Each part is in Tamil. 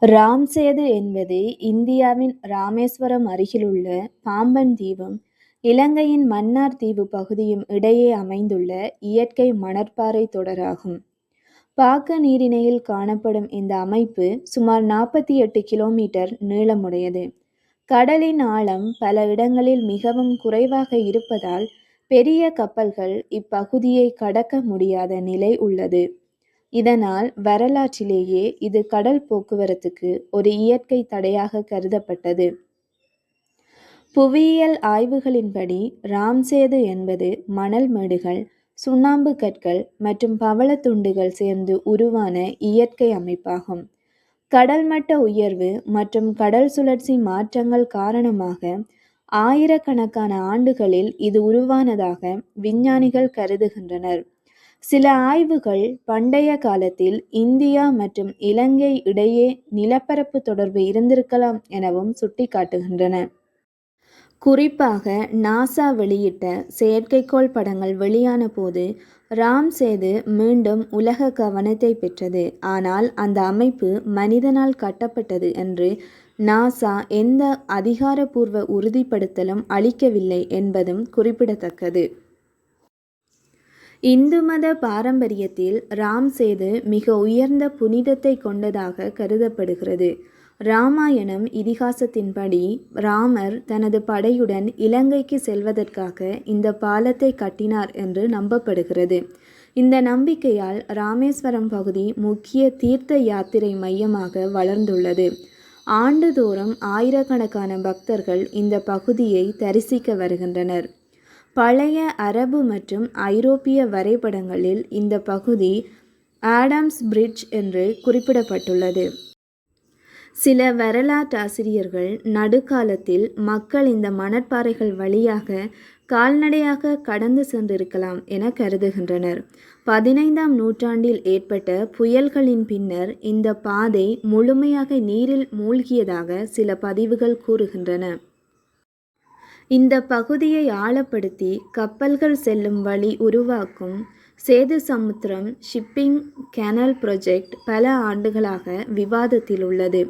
ராம் சேது என்பது இந்தியாவின் ராமேஸ்வரம் அருகிலுள்ள பாம்பன் தீவும், இலங்கையின் மன்னார் தீவு பகுதியும் இடையே அமைந்துள்ள இயற்கை மணற்பாறை தொடராகும். பாக்க நீரிணையில் காணப்படும் இந்த அமைப்பு சுமார் 48 கிலோமீட்டர் நீளமுடையது. கடலின் ஆழம் பல இடங்களில் மிகவும் குறைவாக இருப்பதால் பெரிய கப்பல்கள் இப்பகுதியை கடக்க முடியாத நிலை உள்ளது. இதனால் வரலாற்றிலேயே இது கடல் போக்குவரத்துக்கு ஒரு இயற்கை தடையாக கருதப்பட்டது. புவியியல் ஆய்வுகளின்படி ராம்சேது என்பது மணல் மேடுகள், சுண்ணாம்பு கற்கள் மற்றும் பவளத்துண்டுகள் சேர்ந்து உருவான இயற்கை அமைப்பாகும். கடல் மட்ட உயர்வு மற்றும் கடல் சுழற்சி மாற்றங்கள் காரணமாக ஆயிரக்கணக்கான ஆண்டுகளில் இது உருவானதாக விஞ்ஞானிகள் கருதுகின்றனர். சில ஆய்வுகள் பண்டைய காலத்தில் இந்தியா மற்றும் இலங்கை இடையே நிலப்பரப்பு தொடர்பு இருந்திருக்கலாம் எனவும் சுட்டிக்காட்டுகின்றன. குறிப்பாக நாசா வெளியிட்ட செயற்கைக்கோள் படங்கள் வெளியான போது ராம் சேது மீண்டும் உலக கவனத்தை பெற்றது. ஆனால் அந்த அமைப்பு மனிதனால் கட்டப்பட்டது என்று நாசா எந்த அதிகாரப்பூர்வ உறுதிப்படுத்தலும் அளிக்கவில்லை என்பதும் குறிப்பிடத்தக்கது. இந்து மத பாரம்பரியத்தில் ராம் சேது மிக உயர்ந்த புனிதத்தை கொண்டதாக கருதப்படுகிறது. ராமாயணம் இதிகாசத்தின்படி ராமர் தனது படையுடன் இலங்கைக்கு செல்வதற்காக இந்த பாலத்தை கட்டினார் என்று நம்பப்படுகிறது. இந்த நம்பிக்கையால் ராமேஸ்வரம் பகுதி முக்கிய தீர்த்த யாத்திரை மையமாக வளர்ந்துள்ளது. ஆண்டுதோறும் ஆயிரக்கணக்கான பக்தர்கள் இந்த பகுதியை தரிசிக்க வருகின்றனர். பழைய அரபு மற்றும் ஐரோப்பிய வரைபடங்களில் இந்த பகுதி ஆடம்ஸ் பிரிட்ஜ் என்று குறிப்பிடப்பட்டுள்ளது. சில வரலாற்றாசிரியர்கள் நடுக்காலத்தில் மக்கள் இந்த மணற்பாறைகள் வழியாக கால்நடையாக கடந்து சென்றிருக்கலாம் என கருதுகின்றனர். 15ஆம் நூற்றாண்டில் ஏற்பட்ட புயல்களின் பின்னர் இந்த பாதை முழுமையாக நீரில் மூழ்கியதாக சில பதிவுகள் கூறுகின்றன. இந்த பகுதியை ஆழப்படுத்தி கப்பல்கள் செல்லும் வழி உருவாக்கும் சேது சமுத்திரம் ஷிப்பிங் கேனல் ப்ராஜெக்ட் பல ஆண்டுகளாக விவாதத்தில் உள்ளது.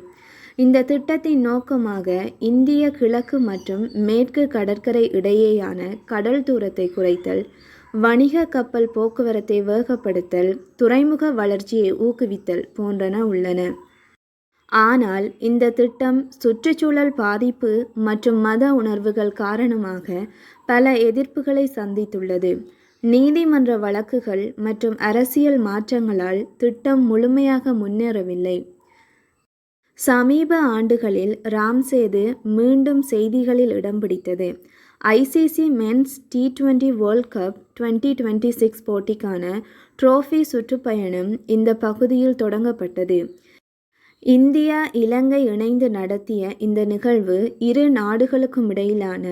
இந்த திட்டத்தின் நோக்கமாக இந்திய கிழக்கு மற்றும் மேற்கு கடற்கரை இடையேயான கடல் தூரத்தை குறைத்தல், வணிக கப்பல் போக்குவரத்தை வேகப்படுத்தல், துறைமுக வளர்ச்சியை ஊக்குவித்தல் போன்றன உள்ளன. ஆனால் இந்த திட்டம் சுற்றுச்சூழல் பாதிப்பு மற்றும் மத உணர்வுகள் காரணமாக பல எதிர்ப்புகளை சந்தித்துள்ளது. நீதிமன்ற வழக்குகள் மற்றும் அரசியல் மாற்றங்களால் திட்டம் முழுமையாக முன்னேறவில்லை. சமீப ஆண்டுகளில் ராம் சேது மீண்டும் செய்திகளில் இடம் பிடித்தது. ICC men's T20 world cup 2026 போட்டிக்கான ட்ரோஃபி சுற்றுப்பயணம் இந்த பகுதியில் தொடங்கப்பட்டது. இந்தியா இலங்கை இணைந்து நடத்திய இந்த நிகழ்வு இரு நாடுகளுக்கும் இடையிலான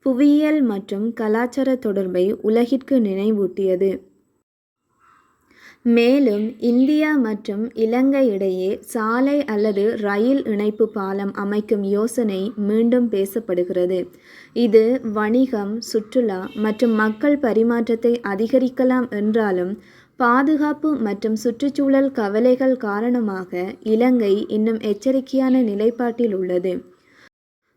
புவியியல் மற்றும் கலாச்சார தொடர்பை உலகிற்கு நினைவூட்டியது. மேலும் இந்தியா மற்றும் இலங்கை இடையே சாலை அல்லது ரயில் இணைப்பு பாலம் அமைக்கும் யோசனை மீண்டும் பேசப்படுகிறது. இது வணிகம், சுற்றுலா மற்றும் மக்கள் பரிமாற்றத்தை அதிகரிக்கலாம் என்றாலும் பாதுகாப்பு மற்றும் சுற்றுச்சூழல் கவலைகள் காரணமாக இலங்கை இன்னும் எச்சரிக்கையான நிலைப்பாட்டில் உள்ளது.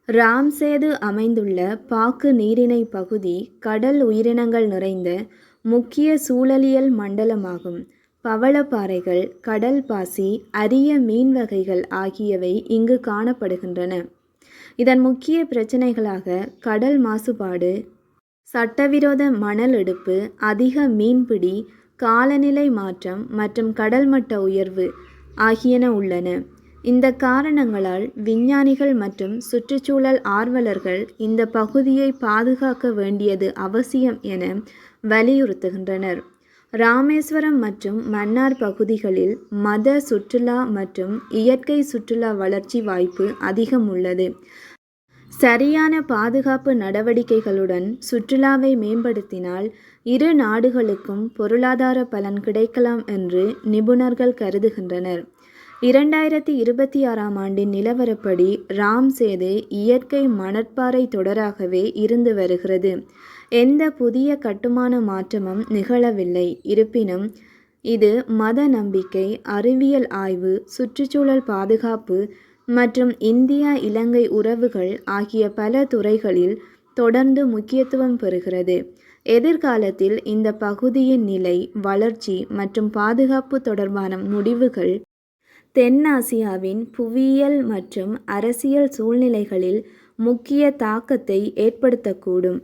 ராம் சேது அமைந்துள்ள பாக்கு நீரிணை பகுதி கடல் உயிரினங்கள் நிறைந்த முக்கிய சூழலியல் மண்டலமாகும். பவளப்பாறைகள், கடல் பாசி, அரிய மீன் வகைகள் ஆகியவை இங்கு காணப்படுகின்றன. இதன் முக்கிய பிரச்சினைகளாக கடல் மாசுபாடு, சட்டவிரோத மணல் எடுப்பு, அதிக மீன்பிடி, காலநிலை மாற்றம் மற்றும் கடல் மட்ட உயர்வு ஆகியன உள்ளன. இந்த காரணங்களால் விஞ்ஞானிகள் மற்றும் சுற்றுச்சூழல் ஆர்வலர்கள் இந்த பகுதியை பாதுகாக்க வேண்டியது அவசியம் என வலியுறுத்துகின்றனர். ராமேஸ்வரம் மற்றும் மன்னார் பகுதிகளில் மத சுற்றுலா மற்றும் இயற்கை சுற்றுலா வளர்ச்சி வாய்ப்பு அதிகம் உள்ளது. சரியான பாதுகாப்பு நடவடிக்கைகளுடன் சுற்றுலாவை மேம்படுத்தினால் இரு நாடுகளுக்கும் பொருளாதார பலன் கிடைக்கலாம் என்று நிபுணர்கள் கருதுகின்றனர். 2026ஆம் ஆண்டின் நிலவரப்படி ராம் சேது இயற்கை மணற்பாறை தொடராகவே இருந்து வருகிறது. எந்த புதிய கட்டுமான மாற்றமும் நிகழவில்லை. இருப்பினும் இது மத நம்பிக்கை, அறிவியல் ஆய்வு, சுற்றுச்சூழல் பாதுகாப்பு மற்றும் இந்தியா இலங்கை உறவுகள் ஆகிய பல துறைகளில் தொடர்ந்து முக்கியத்துவம் பெறுகிறது. எதிர்காலத்தில் இந்த பகுதியின் நிலை, வளர்ச்சி மற்றும் பாதுகாப்பு தொடர்பான முடிவுகள் தென்னாசியாவின் புவியியல் மற்றும் அரசியல் சூழ்நிலைகளில் முக்கிய தாக்கத்தை ஏற்படுத்தக்கூடும்.